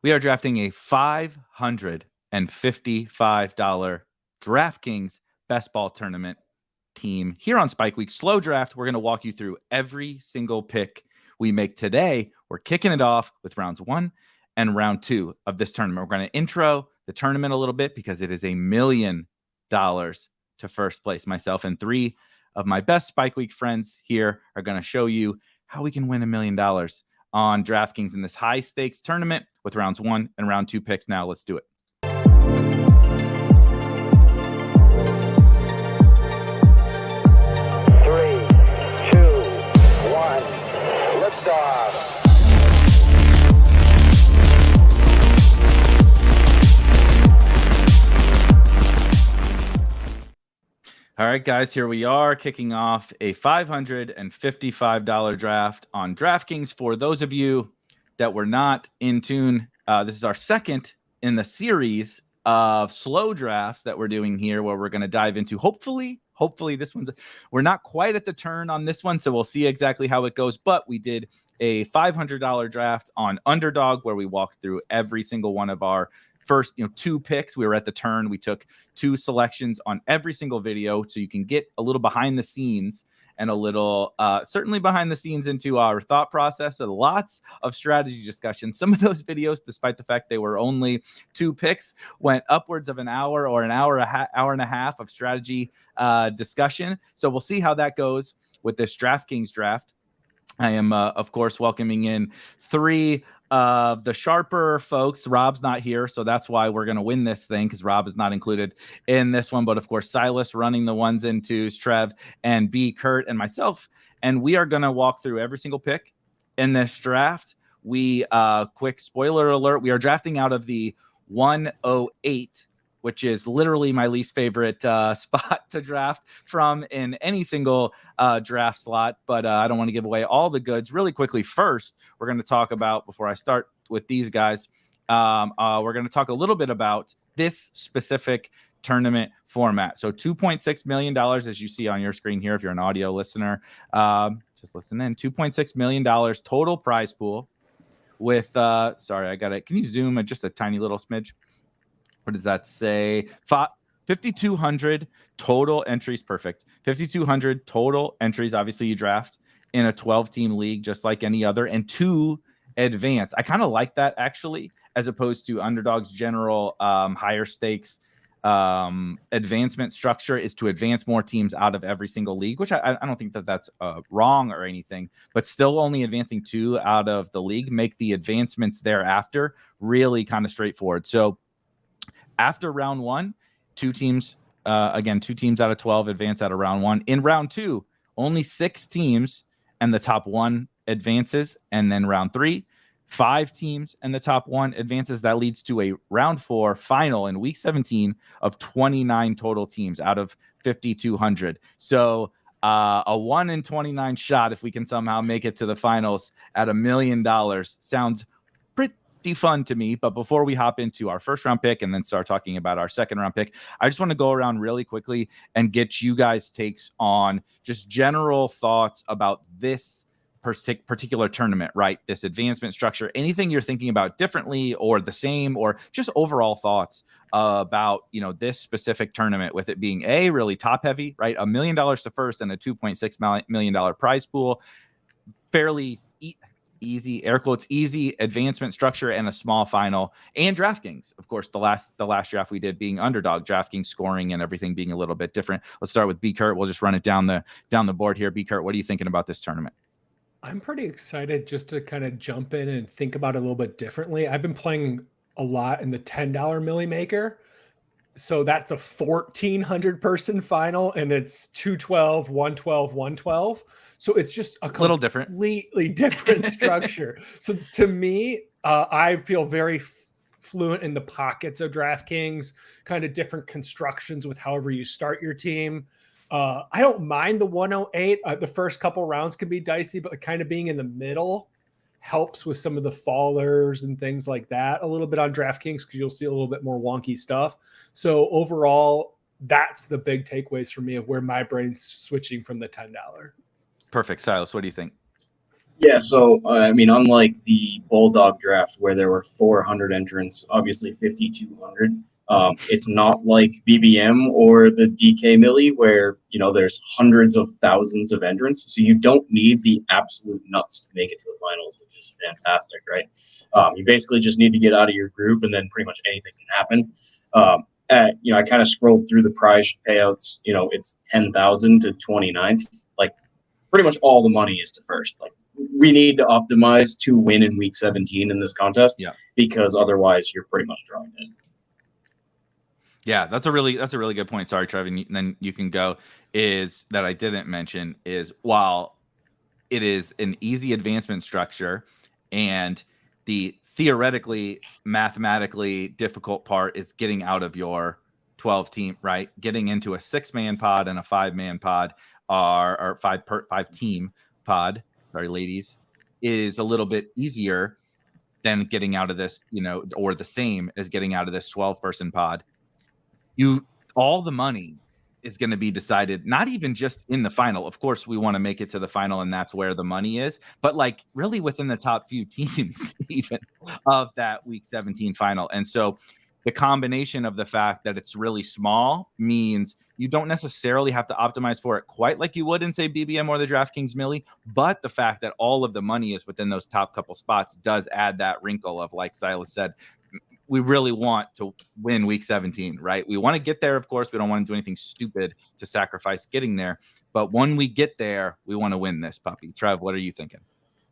We are drafting a $555 DraftKings Best Ball Tournament team here on Spike Week. Slow draft. We're going to walk you through every single pick we make today. We're kicking it off with rounds 1 and round 2 of this tournament. We're going to intro the tournament a little bit because it is $1 million to first place. Myself and 3 of my best Spike Week friends here are going to show you how we can win $1 million on DraftKings in this high stakes tournament with rounds 1 and round 2 picks. Now let's do it. 1, liftoff. All right, guys, here we are kicking off a $555 draft on DraftKings. For those of you that were not in tune, this is our second in the series of slow drafts that we're doing here, where we're going to dive into hopefully this one's, we're not quite at the turn on this one, so we'll see exactly how it goes. But we did a $500 draft on Underdog where we walked through every single one of our first 2 picks. We were at the turn. We took 2 selections on every single video, so you can get a little behind the scenes and a little certainly behind the scenes into our thought process and lots of strategy discussion. Some of those videos, despite the fact they were only 2 picks, went upwards of an hour or an hour and a half of strategy discussion. So we'll see how that goes with this DraftKings draft. I am, of course, welcoming in 3 of the sharper folks. Rob's not here, so that's why we're going to win this thing, because Rob is not included in this one. But, of course, Silas running the 1s and 2s, Trev and BKirt, and myself. And we are going to walk through every single pick in this draft. We, quick spoiler alert, we are drafting out of the 108, which is literally my least favorite spot to draft from in any single draft slot. But I don't want to give away all the goods. Really quickly, first, we're going to talk about, before I start with these guys, we're going to talk a little bit about this specific tournament format. So $2.6 million, as you see on your screen here, if you're an audio listener, just listen in. $2.6 million total prize pool with, sorry, I got it. Can you zoom just a tiny little smidge? What does that say? 5,200 total entries. Perfect. 5,200 total entries. Obviously, you draft in a 12-team league just like any other, and 2 advance. I kind of like that, actually, as opposed to Underdog's general higher stakes advancement structure is to advance more teams out of every single league, which I don't think that's wrong or anything, but still only advancing 2 out of the league make the advancements thereafter really kind of straightforward. So after round 1, 2 teams, 2 teams out of 12 advance out of round 1. In round 2, only 6 teams and the top 1 advances. And then round 3, 5 teams and the top 1 advances. That leads to a round 4 final in week 17 of 29 total teams out of 5,200. So a 1 in 29 shot, if we can somehow make it to the finals at $1 million, sounds pretty fun to me. But before we hop into our first round pick and then start talking about our second round pick, I just want to go around really quickly and get you guys' takes on just general thoughts about this particular tournament, right? This advancement structure, anything you're thinking about differently or the same, or just overall thoughts about, this specific tournament, with it being really top heavy, right? $1 million to first and a $2.6 million prize pool. Fairly easy, air quotes, easy advancement structure and a small final. And DraftKings, of course, the last draft we did being Underdog, DraftKings scoring and everything being a little bit different. Let's start with BKirt. We'll just run it down the board here. BKirt, what are you thinking about this tournament? I'm pretty excited just to kind of jump in and think about it a little bit differently. I've been playing a lot in the $10 Milly Maker. So that's a 1,400 person final, and it's 212, 112, 112. So it's just a little different, completely different structure. So to me, I feel very fluent in the pockets of DraftKings, kind of different constructions with however you start your team. I don't mind the 108. The first couple rounds can be dicey, but kind of being in the middle helps with some of the fallers and things like that a little bit on DraftKings, because you'll see a little bit more wonky stuff. So overall, that's the big takeaways for me of where my brain's switching from the $10. Perfect. Silas, what do you think? Yeah, so I mean, unlike the Bulldog draft where there were 400 entrants, obviously 5,200. It's not like BBM or the DK Milly where there's hundreds of thousands of entrants. So you don't need the absolute nuts to make it to the finals, which is fantastic, right? You basically just need to get out of your group, and then pretty much anything can happen. I kind of scrolled through the prize payouts. It's 10,000 to 29th. Like pretty much all the money is to first. Like we need to optimize to win in week 17 in this contest, because otherwise you're pretty much drawing in. Yeah, that's a really good point. Sorry, Trev, and then you can go. Is that I didn't mention is while it is an easy advancement structure, and the theoretically, mathematically difficult part is getting out of your 12 team, right? Getting into a 6-man pod and a 5-man pod, or 5 team pod. Sorry, ladies, is a little bit easier than getting out of this, or the same as getting out of this 12-person pod. All the money is going to be decided, not even just in the final. Of course, we want to make it to the final, and that's where the money is. But like really within the top few teams, even of that week 17 final. And so the combination of the fact that it's really small means you don't necessarily have to optimize for it quite like you would in, say, BBM or the DraftKings Milly. But the fact that all of the money is within those top couple spots does add that wrinkle of, like Silas said, we really want to win week 17, right? We want to get there. Of course, we don't want to do anything stupid to sacrifice getting there. But when we get there, we want to win this puppy. Trev, what are you thinking?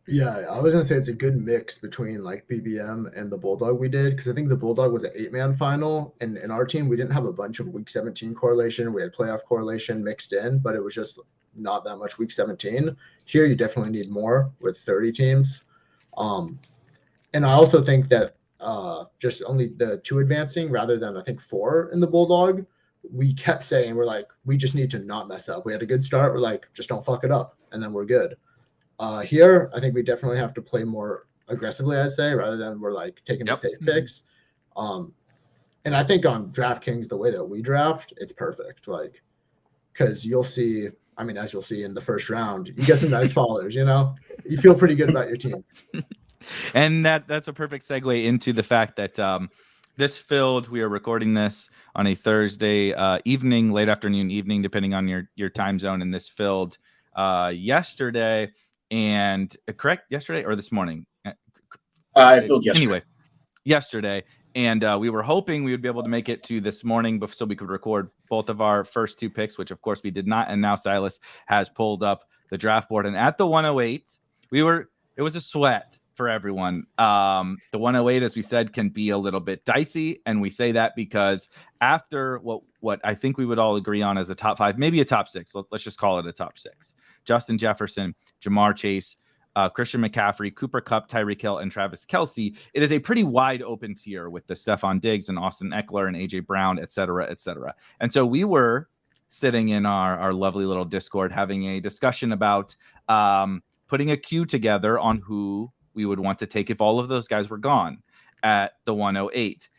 Yeah, I was going to say it's a good mix between like BBM and the Bulldog we did, because I think the Bulldog was an 8-man final. And in our team, we didn't have a bunch of week 17 correlation. We had playoff correlation mixed in, but it was just not that much week 17. Here, you definitely need more with 30 teams. And I also think that just only the 2 advancing rather than I think 4 in the Bulldog, we kept saying we just need to not mess up. We had a good start. We're like, just don't fuck it up, and then we're good. Here, I think we definitely have to play more aggressively, I'd say, rather than we're like taking the safe picks. And I think on DraftKings, the way that we draft, it's perfect. Like, because you'll see, I mean, as you'll see in the first round, you get some nice followers. You feel pretty good about your teams. And that's a perfect segue into the fact that this filled, we are recording this on a Thursday evening, late afternoon, evening, depending on your time zone. And this filled yesterday, and correct, yesterday or this morning? I filled yesterday. Anyway, yesterday. And we were hoping we would be able to make it to this morning so we could record both of our first 2 picks, which of course we did not. And now Silas has pulled up the draft board. And at the 108, it was a sweat for everyone. The 108, as we said, can be a little bit dicey. And we say that because after what I think we would all agree on as a top 5, maybe a top 6, let's just call it a top 6. Justin Jefferson, Jamar Chase, Christian McCaffrey, Cooper Kupp, Tyreek Hill, and Travis Kelce. It is a pretty wide open tier with the Stephon Diggs and Austin Eckler and AJ Brown, et cetera, et cetera. And so we were sitting in our lovely little Discord having a discussion about putting a queue together on who we would want to take if all of those guys were gone at the 108.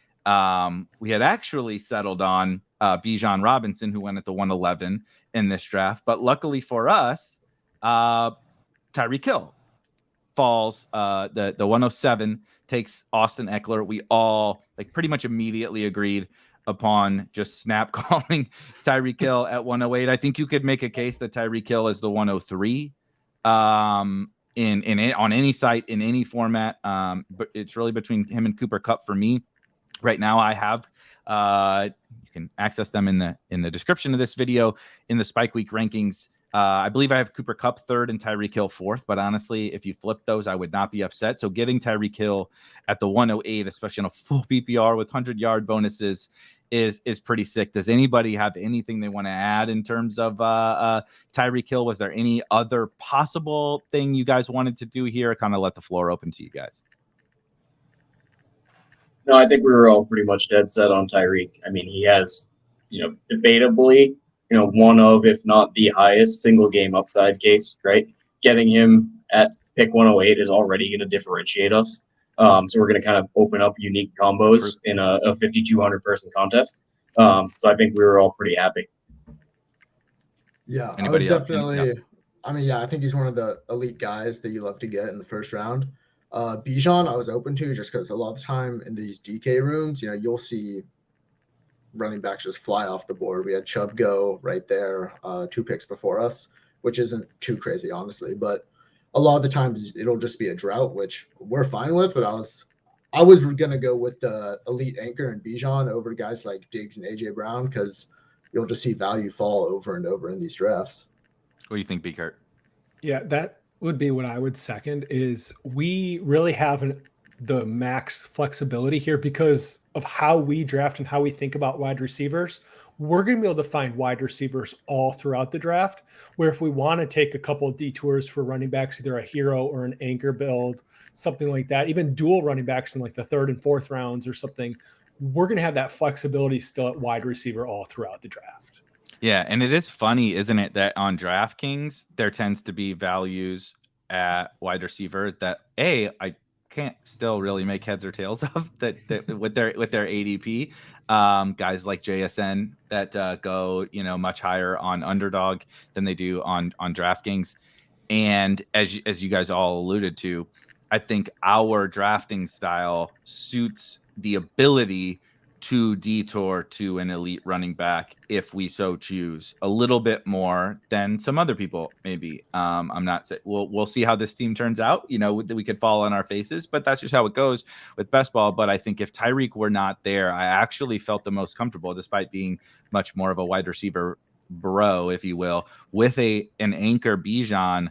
We had actually settled on Bijan Robinson, who went at the 111 in this draft. But luckily for us, Tyreek Hill falls. The 107 takes Austin Eckler. We all pretty much immediately agreed upon just snap calling Tyreek Hill at 108. I think you could make a case that Tyreek Hill is the 103 on any site in any format. But it's really between him and Cooper Kupp for me. Right now, I have you can access them in the description of this video in the Spike Week rankings. I believe I have Cooper Kupp 3rd and Tyreek Hill 4th. But honestly, if you flip those, I would not be upset. So getting Tyreek Hill at the 108, especially on a full PPR with 100-yard bonuses, is pretty sick. Does anybody have anything they want to add in terms of Tyreek Hill? Was there any other possible thing you guys wanted to do here? Kind of let the floor open to you guys. No, I think we were all pretty much dead set on Tyreek. I mean, he has, debatably, one of, if not the highest single game upside case, right? Getting him at pick 108 is already going to differentiate us. So we're going to kind of open up unique combos in a 5,200 person contest. So I think we were all pretty happy. Yeah, Anybody I I mean, yeah, I think he's one of the elite guys that you love to get in the first round. Bijan, I was open to just because a lot of the time in these DK rooms, you'll see running backs just fly off the board. We had Chubb go right there, 2 picks before us, which isn't too crazy, honestly. But a lot of the times it'll just be a drought, which we're fine with. But I was gonna go with the elite anchor and Bijan over guys like Diggs and AJ Brown because you'll just see value fall over and over in these drafts. What do you think, BKirt? Yeah, that would be what I would second. Is we really have the max flexibility here because of how we draft and how we think about wide receivers. We're going to be able to find wide receivers all throughout the draft, where if we want to take a couple of detours for running backs, either a hero or an anchor build, something like that, even dual running backs in like the 3rd and 4th rounds or something, we're going to have that flexibility still at wide receiver all throughout the draft. Yeah, and it is funny, isn't it, that on DraftKings there tends to be values at wide receiver that I can't still really make heads or tails of that with their ADP. Guys like JSN that go much higher on Underdog than they do on DraftKings, and as you guys all alluded to, I think our drafting style suits the ability to detour to an elite running back if we so choose a little bit more than some other people maybe. I'm not saying we'll see how this team turns out, we could fall on our faces, but that's just how it goes with best ball. But I think if Tyreek were not there, I actually felt the most comfortable, despite being much more of a wide receiver bro, if you will, with an anchor Bijan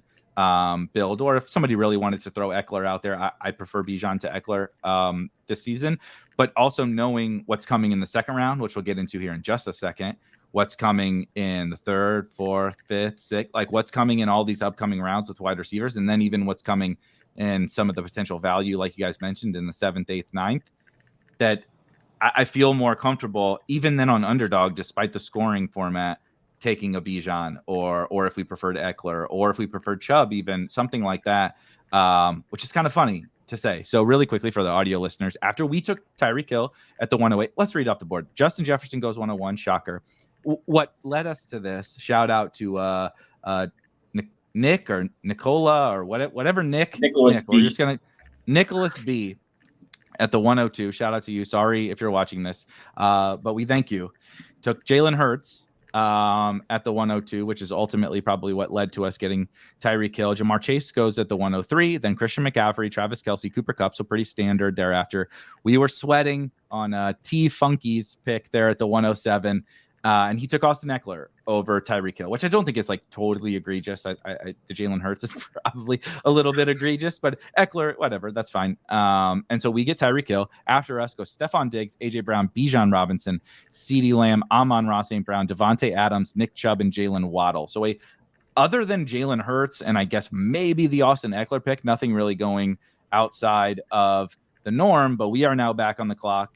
build, or if somebody really wanted to throw Eckler out there, I prefer Bijan to Eckler this season. But also knowing what's coming in the second round, which we'll get into here in just a second, what's coming in the 3rd, 4th, 5th, 6th, like what's coming in all these upcoming rounds with wide receivers, and then even what's coming in some of the potential value, like you guys mentioned, in the 7th, 8th, 9th, that I feel more comfortable even than on Underdog, despite the scoring format, taking a Bijan, or if we preferred Eckler, or if we preferred Chubb, even something like that, which is kind of funny to say. So really quickly for the audio listeners, after we took Tyreek Hill at the 108, let's read off the board. Justin Jefferson goes 101, shocker. What led us to this? Shout out to Nick or Nicola or whatever Nick. Nicholas Nick, we're B. just gonna Nicholas B. at the 102. Shout out to you. Sorry if you're watching this, but we thank you. Took Jalen Hurts at the 102, which is ultimately probably what led to us getting Tyreek Hill. Jamar Chase goes at the 103, then Christian McCaffrey, Travis Kelce, Cooper Kupp, so pretty standard thereafter. We were sweating on T Funky's pick there at the 107, and he took Austin Eckler over Tyreek Hill, which I don't think is like totally egregious. The Jalen Hurts is probably a little bit egregious, but Eckler, whatever, that's fine. And so we get Tyreek Hill. After us go Stephon Diggs, AJ Brown, Bijan Robinson, CeeDee Lamb, Amon-Ra St. Brown, Devontae Adams, Nick Chubb, and Jalen Waddle. So other than Jalen Hurts and I guess maybe the Austin Eckler pick, nothing really going outside of the norm, but we are now back on the clock.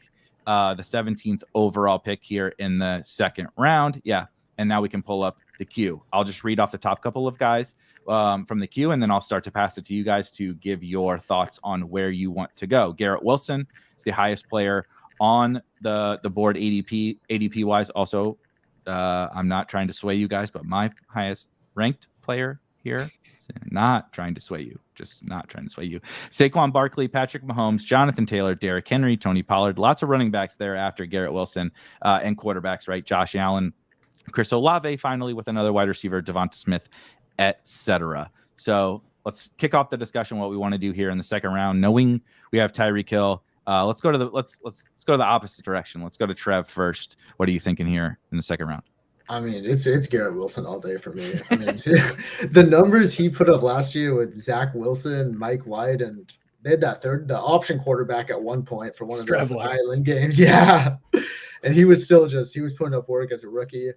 The 17th overall pick here in the second round. Yeah. And now we can pull up the queue. I'll just read off the top couple of guys from the queue, and then I'll start to pass it to you guys to give your thoughts on where you want to go. Garrett Wilson is the highest player on the board ADP wise. Also, I'm not trying to sway you guys, but my highest ranked player here. Not trying to sway you, just not trying to sway you. Saquon Barkley, Patrick Mahomes, Jonathan Taylor, Derrick Henry, Tony Pollard, lots of running backs there after Garrett Wilson, and quarterbacks, right? Josh Allen, Chris Olave, finally with another wide receiver, Devonta Smith, etc. So let's kick off the discussion. What we want to do here in the second round, knowing we have Tyreek Hill. Let's go to the opposite direction. Let's go to Trev first. What are you thinking here in the second round? I mean, it's Garrett Wilson all day for me. I mean, the numbers he put up last year with Zach Wilson, Mike White, and they had the option quarterback at one point for one of the Island games. Yeah. And he was putting up work as a rookie.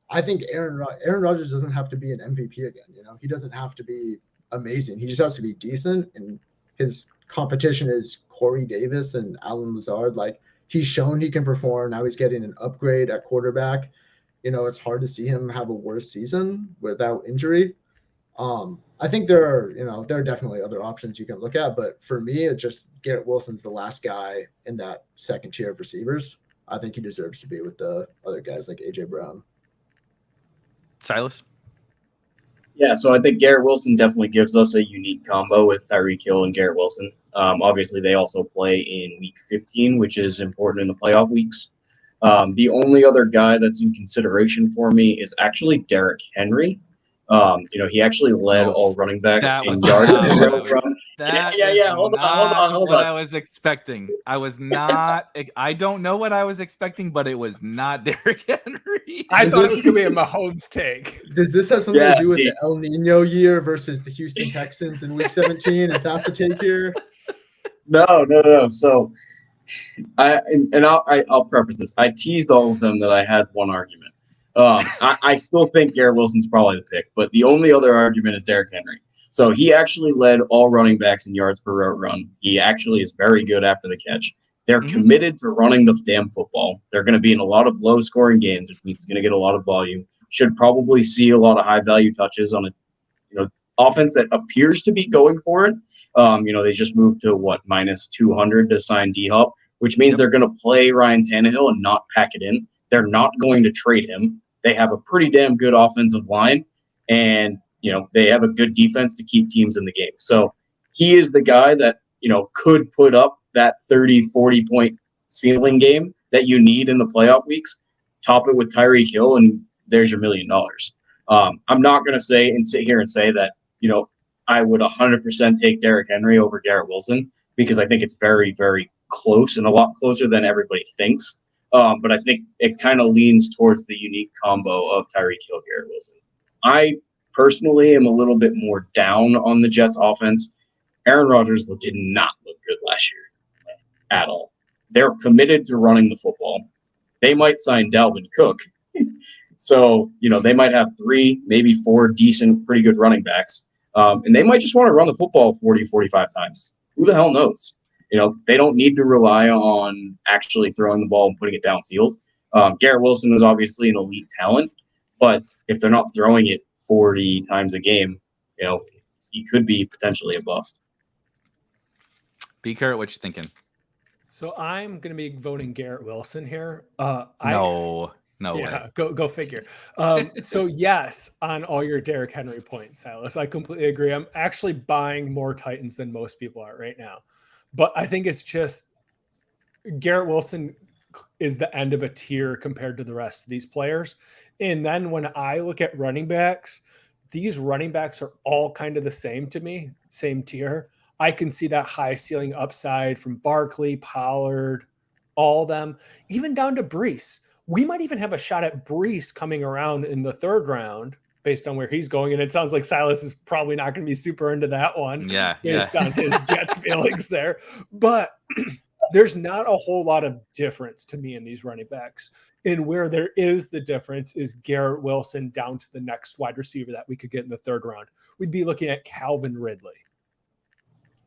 I think Aaron Rodgers doesn't have to be an MVP again. He doesn't have to be amazing. He just has to be decent. And his competition is Corey Davis and Allen Lazard. Like, he's shown he can perform. Now he's getting an upgrade at quarterback. It's hard to see him have a worse season without injury. I think there are definitely other options you can look at, but for me, it's just Garrett Wilson's the last guy in that second tier of receivers. I think he deserves to be with the other guys like AJ Brown. Silas? Yeah, so I think Garrett Wilson definitely gives us a unique combo with Tyreek Hill and Garrett Wilson. Obviously, they also play in Week 15, which is important in the playoff weeks. The only other guy that's in consideration for me is actually Derrick Henry. He actually led all running backs that was in yards not per what I route was. run. That Yeah. is Hold not what on. I was expecting. I was not. I don't know what I was expecting, but it was not Derrick Henry. I Does thought it this- was going to be a Mahomes take. Does this have something Yeah, to do with see. the El Nino year versus the Houston Texans in Week 17? Is that the take here? No. So, I'll preface this. I teased all of them that I had one argument. I still think Garrett Wilson's probably the pick, but the only other argument is Derrick Henry. So he actually led all running backs in yards per route run. He actually is very good after the catch. They're committed to running the damn football. They're going to be in a lot of low-scoring games, which means he's going to get a lot of volume. Should probably see a lot of high-value touches on a offense that appears to be going for it. They just moved to minus 200 to sign D-Hop, which means they're going to play Ryan Tannehill and not pack it in. They're not going to trade him. They have a pretty damn good offensive line, and they have a good defense to keep teams in the game. So he is the guy that could put up that 30, 40-point ceiling game that you need in the playoff weeks. Top it with Tyreek Hill, and there's your $1 million. I'm not going to sit here and say that I would 100% take Derrick Henry over Garrett Wilson, because I think it's very, very close and a lot closer than everybody thinks. But I think it kind of leans towards the unique combo of Tyreek Hill, Garrett Wilson. I personally am a little bit more down on the Jets offense. Aaron Rodgers did not look good last year at all. They're committed to running the football. They might sign Dalvin Cook. So, they might have 3, maybe 4 decent, pretty good running backs. And they might just want to run the football 40, 45 times. Who the hell knows? They don't need to rely on actually throwing the ball and putting it downfield. Garrett Wilson is obviously an elite talent, but if they're not throwing it 40 times a game, he could be potentially a bust. BKirt, what you thinking? So I'm going to be voting Garrett Wilson here. No way. Go figure. So yes, on all your Derrick Henry points, Silas, I completely agree. I'm actually buying more Titans than most people are right now, but I think it's just Garrett Wilson is the end of a tier compared to the rest of these players. And then when I look at running backs, these running backs are all kind of the same to me, same tier. I can see that high ceiling upside from Barkley, Pollard, all them, even down to Brees. We might even have a shot at Brees coming around in the 3rd round based on where he's going. And it sounds like Silas is probably not going to be super into that one based on his Jets feelings there. But there's not a whole lot of difference to me in these running backs. And where there is the difference is Garrett Wilson down to the next wide receiver that we could get in the 3rd round. We'd be looking at Calvin Ridley.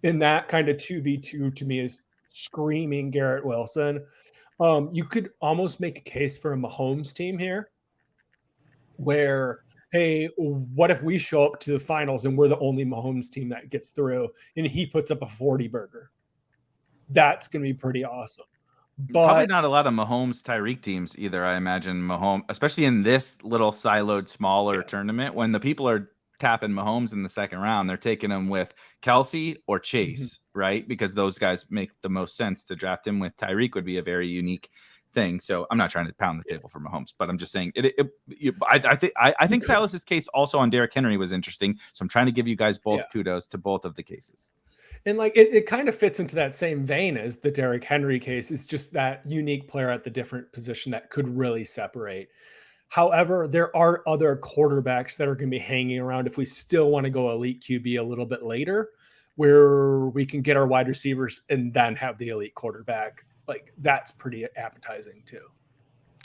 And that kind of 2v2 to me is screaming Garrett Wilson. You could almost make a case for a Mahomes team here where, hey, what if we show up to the finals and we're the only Mahomes team that gets through and he puts up a 40-burger? That's going to be pretty awesome. But probably not a lot of Mahomes Tyreek teams either. I imagine Mahomes, especially in this little siloed, smaller tournament, when the people are tapping Mahomes in the 2nd round, they're taking him with Kelsey or Chase, right? Because those guys make the most sense. To draft him with Tyreek would be a very unique thing. So I'm not trying to pound the table for Mahomes, but I'm just saying I think Silas's case also on Derrick Henry was interesting. So I'm trying to give you guys both kudos to both of the cases. And it kind of fits into that same vein as the Derrick Henry case. It's just that unique player at the different position that could really separate. However, there are other quarterbacks that are going to be hanging around if we still want to go elite QB a little bit later, where we can get our wide receivers and then have the elite quarterback. Like, that's pretty appetizing too.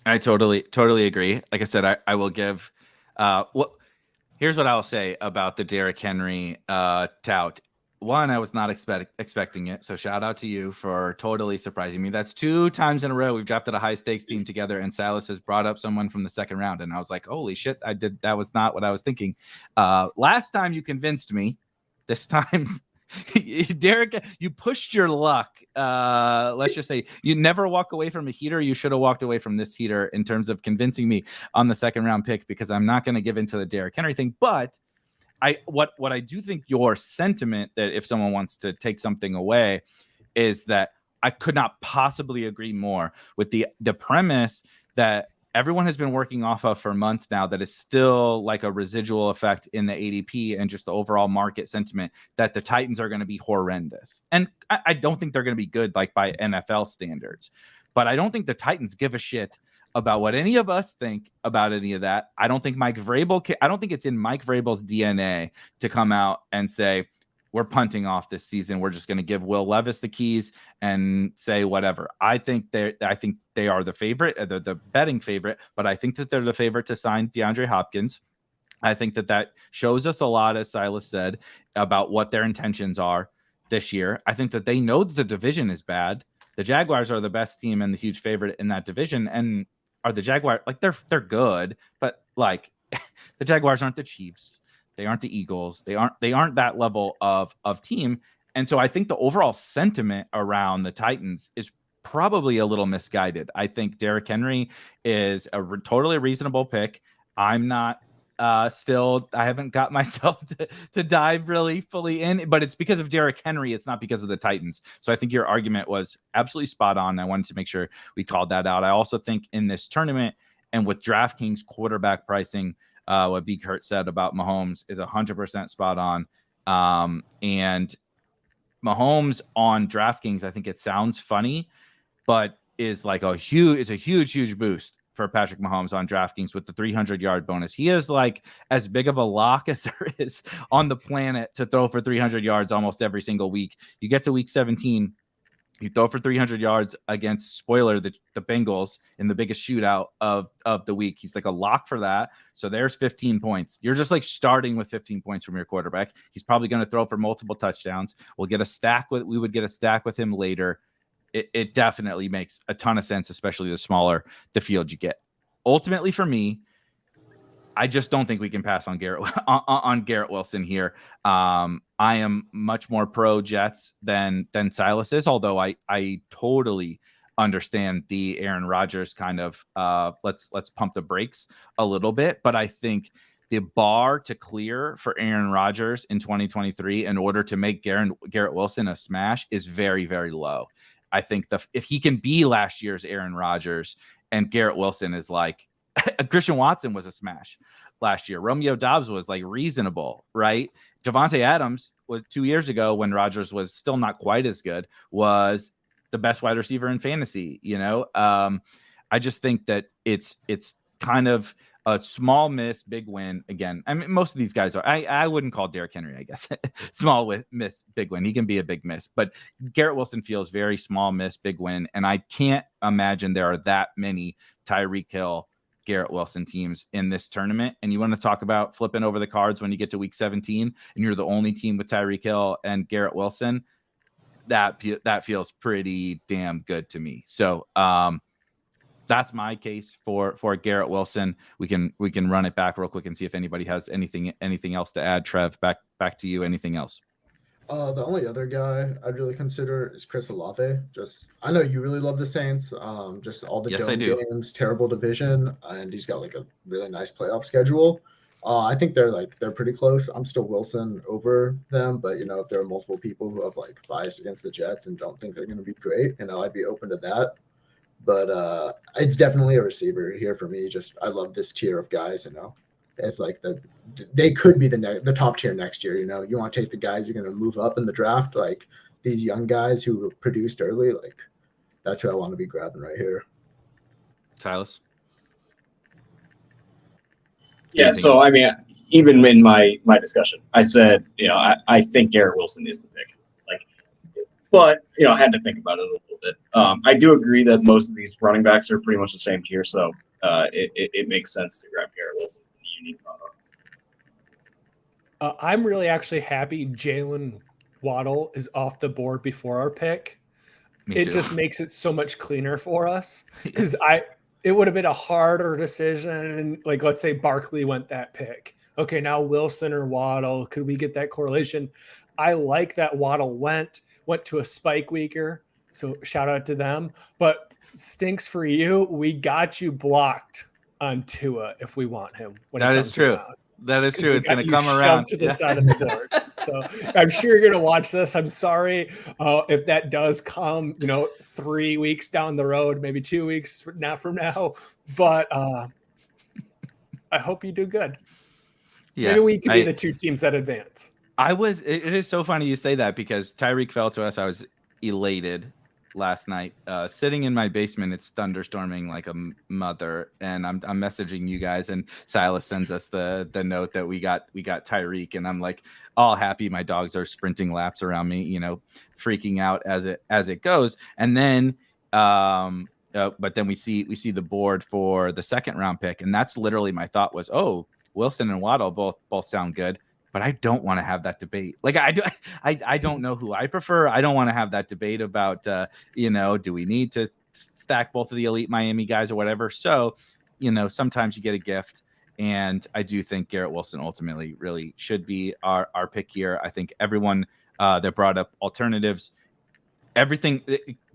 I totally agree. Like I said, I will give here's what I'll say about the Derrick Henry tout. One, I was not expecting it. So shout out to you for totally surprising me. That's 2 times in a row we've drafted a high stakes team together, and Silas has brought up someone from the 2nd round. And I was like, holy shit, that was not what I was thinking. Last time you convinced me. This time, Derrick, you pushed your luck. Let's just say you never walk away from a heater. You should have walked away from this heater in terms of convincing me on the 2nd round pick, because I'm not going to give into the Derrick Henry thing. But what I do think your sentiment, that if someone wants to take something away, is that I could not possibly agree more with the premise that everyone has been working off of for months now, that is still like a residual effect in the ADP and just the overall market sentiment, that the Titans are going to be horrendous. And I don't think they're going to be good, like by NFL standards, but I don't think the Titans give a shit about what any of us think about any of that. I don't think I don't think it's in Mike Vrabel's DNA to come out and say, we're punting off this season. We're just going to give Will Levis the keys and say whatever. I think they are the favorite, they're the betting favorite, but I think that they're the favorite to sign DeAndre Hopkins. I think that shows us a lot, as Silas said, about what their intentions are this year. I think that they know that the division is bad. The Jaguars are the best team and the huge favorite in that division. And are the Jaguars, like, they're good, but like the Jaguars aren't the Chiefs. They aren't the Eagles. They aren't that level of team. And so I think the overall sentiment around the Titans is probably a little misguided. I think Derrick Henry is a totally reasonable pick. I'm not I haven't got myself to dive really fully in, but it's because of Derrick Henry. It's not because of the Titans. So I think your argument was absolutely spot on. I wanted to make sure we called that out. I also think in this tournament and with DraftKings quarterback pricing, what BKirt said about Mahomes is 100% spot on. And Mahomes on DraftKings, I think it sounds funny, but is like a huge boost for Patrick Mahomes on DraftKings with the 300-yard bonus. He is like as big of a lock as there is on the planet to throw for 300 yards almost every single week. You get to week 17, you throw for 300 yards against, spoiler, the Bengals in the biggest shootout of the week. He's like a lock for that. So there's 15 points. You're just like starting with 15 points from your quarterback. He's probably going to throw for multiple touchdowns. We would get a stack with him later. It definitely makes a ton of sense, especially the smaller the field you get. Ultimately, for me, I just don't think we can pass on Garrett Wilson here. I am much more pro Jets than Silas is, although I totally understand the Aaron Rodgers kind of let's pump the brakes a little bit. But I think the bar to clear for Aaron Rodgers in 2023 in order to make Garrett Wilson a smash is very, very low. I think if he can be last year's Aaron Rodgers and Garrett Wilson is like, Christian Watson was a smash last year. Romeo Doubs was like reasonable, right? Devontae Adams was 2 years ago when Rodgers was still not quite as good, was the best wide receiver in fantasy. I just think that it's kind of a small miss, big win. Again, I mean, most of these guys are. I wouldn't call Derrick Henry, I guess, small miss, big win. He can be a big miss, but Garrett Wilson feels very small miss, big win. And I can't imagine there are that many Tyreek Hill, Garrett Wilson teams in this tournament. And you want to talk about flipping over the cards when you get to week 17 and you're the only team with Tyreek Hill and Garrett Wilson. That feels pretty damn good to me. So that's my case for Garrett Wilson. We can run it back real quick and see if anybody has anything else to add. Trev, back to you. Anything else? The only other guy I'd really consider is Chris Olave. I know you really love the Saints. Just all the dome games, terrible division, and he's got like a really nice playoff schedule. I think they're pretty close. I'm still Wilson over them, but if there are multiple people who have like bias against the Jets and don't think they're going to be great, I'd be open to that. But it's definitely a receiver here for me. I love this tier of guys. It's like they could be the top tier next year. You want to take the guys you're going to move up in the draft, like these young guys who produced early. Like that's who I want to be grabbing right here. Silas. Yeah. So I mean, even in my discussion, I said I think Garrett Wilson is the pick. But I had to think about it a little bit. I do agree that most of these running backs are pretty much the same tier, so it makes sense to grab Garrett Wilson in the unique combo. I'm really actually happy Jalen Waddle is off the board before our pick. It just makes it so much cleaner for us because it would have been a harder decision. Like, let's say Barkley went that pick. Okay, now Wilson or Waddle. Could we get that correlation? I like that Waddle went to a spike weaker, so shout out to them. But stinks for you. We got you blocked on Tua if we want him. That is true. That is true. We It's got going to you come shoved around to the side of the board. So I'm sure you're going to watch this. I'm sorry if that does come, 3 weeks down the road, maybe 2 weeks from now. But I hope you do good. Yes, Maybe we could be the two teams that advance. It is so funny you say that because Tyreek fell to us. I was elated last night, sitting in my basement. It's thunderstorming like a mother, and I'm messaging you guys, and Silas sends us the note that we got Tyreek, and I'm like all happy. My dogs are sprinting laps around me, freaking out as it goes, and then but then we see the board for the second round pick, and that's literally my thought was, oh, Wilson and Waddle both sound good. But I don't want to have that debate. Like I don't know who I prefer. I don't want to have that debate about, do we need to stack both of the elite Miami guys or whatever? So, sometimes you get a gift. And I do think Garrett Wilson ultimately really should be our pick here. I think everyone that brought up alternatives, everything,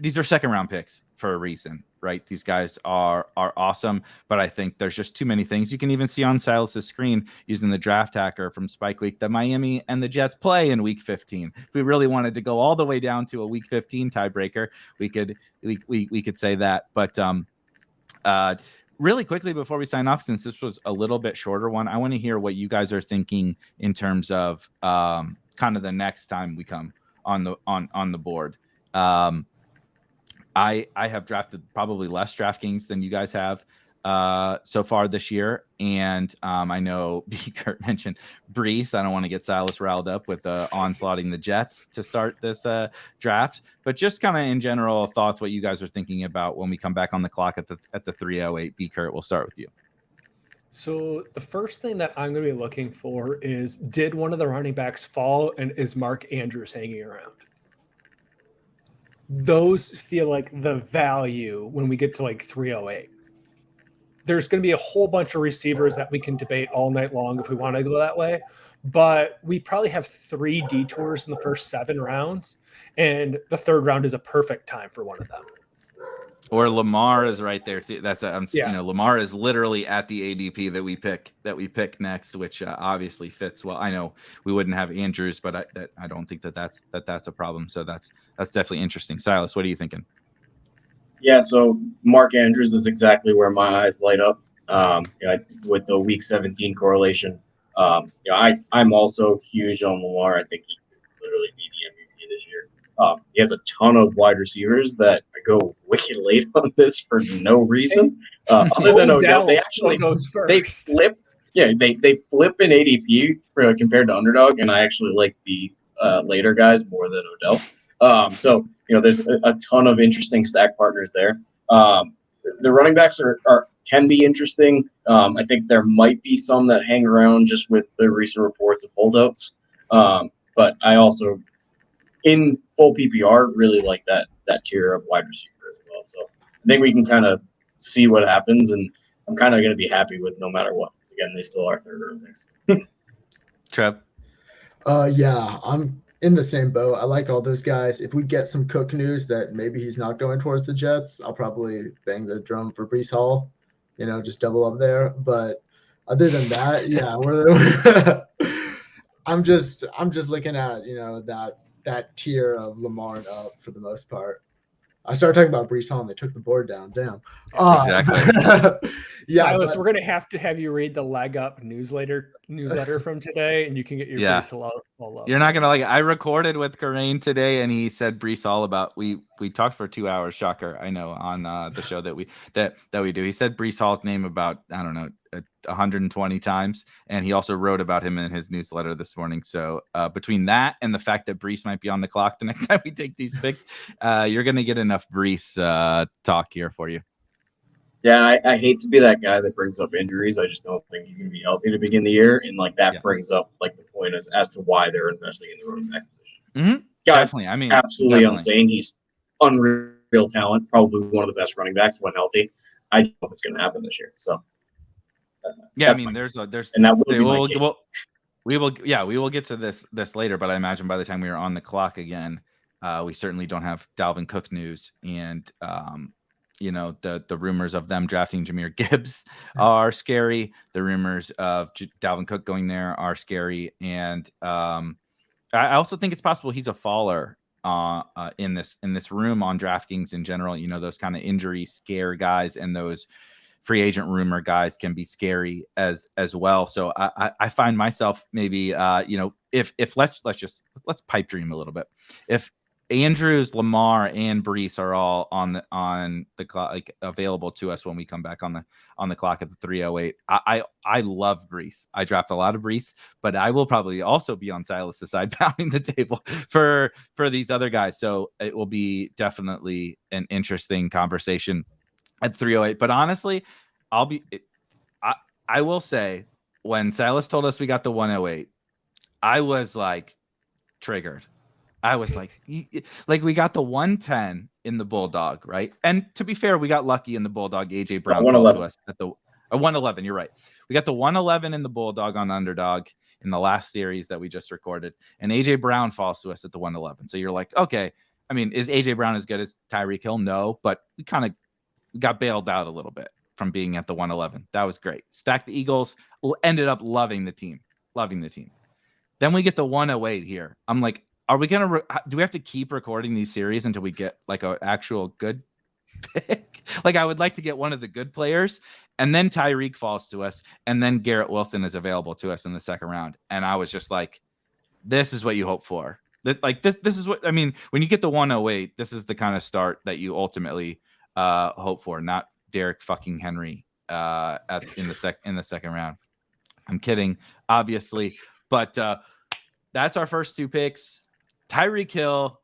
these are second round picks for a reason, right? These guys are awesome, but I think there's just too many things. You can even see on Silas's screen using the draft hacker from Spike Week that Miami and the Jets play in week 15. If we really wanted to go all the way down to a week 15 tiebreaker, we could say that. But really quickly before we sign off, since this was a little bit shorter one, I want to hear what you guys are thinking in terms of kind of the next time we come on the board. I have drafted probably less DraftKings than you guys have so far this year. And I know BKirt mentioned Brees. I don't want to get Silas riled up with onslaughting the Jets to start this draft, but just kind of in general thoughts, what you guys are thinking about when we come back on the clock at the 3:08. BKirt, we'll start with you. So the first thing that I'm going to be looking for is, did one of the running backs fall, and is Mark Andrews hanging around? Those feel like the value when we get to like 308. There's going to be a whole bunch of receivers that we can debate all night long if we want to go that way. But we probably have 3 detours in the first 7 rounds, and the third round is a perfect time for one of them. Or Lamar is right there. See, Lamar is literally at the ADP that we pick next, which obviously fits well. I know we wouldn't have Andrews, but I don't think that's a problem. So that's definitely interesting. Silas, what are you thinking? Yeah, so Mark Andrews is exactly where my eyes light up. With the week 17 correlation. I'm also huge on Lamar. I think he could literally be the MVP this year. He has a ton of wide receivers that go wicked late on this for no reason. Other than Odell, they flip. Yeah, they flip in ADP compared to underdog, and I actually like the later guys more than Odell. So there's a ton of interesting stack partners there. The running backs can be interesting. I think there might be some that hang around just with the recent reports of holdouts. But I also, in full PPR, really like that tier of wide receiver as well. So I think we can kind of see what happens, and I'm kind of going to be happy with no matter what. Because again, they still are third round picks. Trev? Yeah, I'm in the same boat. I like all those guys. If we get some Cook news that maybe he's not going towards the Jets, I'll probably bang the drum for Brees Hall, just double up there. But other than that, yeah, I'm just looking at, that tier of Lamar and up for the most part. I started talking about Brees Hall and they took the board down. Damn. Exactly. Silas, we're going to have you read the Leg Up newsletter from today, and you can get your face all up. You're not going to like it. I recorded with Karain today, and he said Brees Hall about we talked for 2 hours. Shocker, I know, on the show that we do. He said Brees Hall's name about, I don't know, 120 times, and he also wrote about him in his newsletter this morning. So between that and the fact that Brees might be on the clock the next time we take these picks, you're going to get enough Brees talk here for you. Yeah, I hate to be that guy that brings up injuries. I just don't think he's going to be healthy to begin the year, and that brings up like the point as to why they're investing in the running back position. Mm-hmm. Guys, definitely. I mean, absolutely insane. He's unreal talent, probably one of the best running backs when healthy. I don't know if it's going to happen this year. So I mean, there's and that will be my case. We will get to this later, but I imagine by the time we are on the clock again, we certainly don't have Dalvin Cook news, and the rumors of them drafting Jahmyr Gibbs are scary. The rumors of Dalvin Cook going there are scary. And I also think it's possible he's a faller in this room on DraftKings in general. Those kind of injury scare guys and those free agent rumor guys can be scary as well. So I find myself maybe if let's pipe dream a little bit. If Andrews, Lamar, and Breece are all on the clock, like available to us when we come back on the clock at the 3:08. I love Breece. I draft a lot of Breece, but I will probably also be on Silas' side pounding the table for these other guys. So it will be definitely an interesting conversation at 3:08. But honestly, I will say, when Silas told us we got the 108, I was like triggered. I was like we got the 110 in the Bulldog, right? And to be fair, we got lucky in the Bulldog. AJ Brown fell to us at the 111. You're right. We got the 111 in the Bulldog on Underdog in the last series that we just recorded, and AJ Brown falls to us at the 111. So you're like, okay, I mean, is AJ Brown as good as Tyreek Hill? No, but we kind of got bailed out a little bit from being at the 111. That was great. Stacked the Eagles, ended up loving the team. Then we get the 108 here. I'm like, are we going to do we have to keep recording these series until we get like an actual good pick? Like, I would like to get one of the good players, and then Tyreek falls to us, and then Garrett Wilson is available to us in the second round. And I was just like, this is what you hope for. This is what, I mean, when you get the 108, this is the kind of start that you ultimately hope for, not Derek fucking Henry in the second round. I'm kidding, obviously, but that's our first two picks. Tyreek Hill,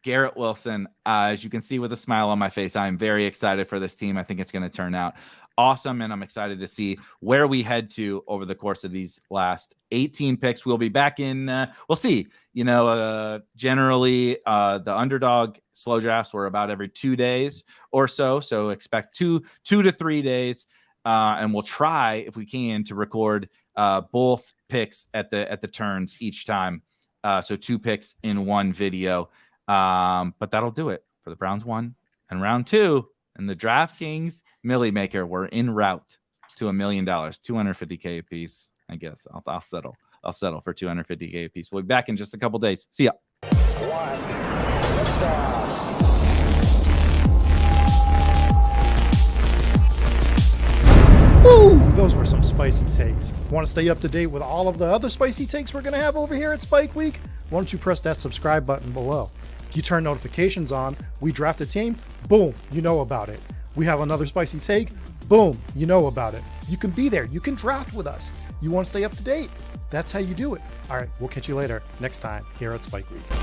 Garrett Wilson. As you can see with a smile on my face, I'm very excited for this team. I think it's going to turn out awesome, and I'm excited to see where we head to over the course of these last 18 picks. We'll be back in, we'll see. Generally, the Underdog slow drafts were about every 2 days or so. So expect 2 to 3 days, and we'll try, if we can, to record both picks at the turns each time. So 2 picks in one video. But that'll do it for the Browns 1 and round 2. And the DraftKings Milly Maker, we're en route to $1 million, $250K a piece. I guess I'll settle. I'll settle for $250K a piece. We'll be back in just a couple days. See ya. Woo! Those were some spicy takes. Want to stay up to date with all of the other spicy takes we're going to have over here at Spike Week? Why don't you press that subscribe button below? You turn notifications on, we draft a team, boom, you know about it. We have another spicy take, boom, you know about it. You can be there. You can draft with us. You want to stay up to date? That's how you do it. All right, we'll catch you later next time here at Spike Week.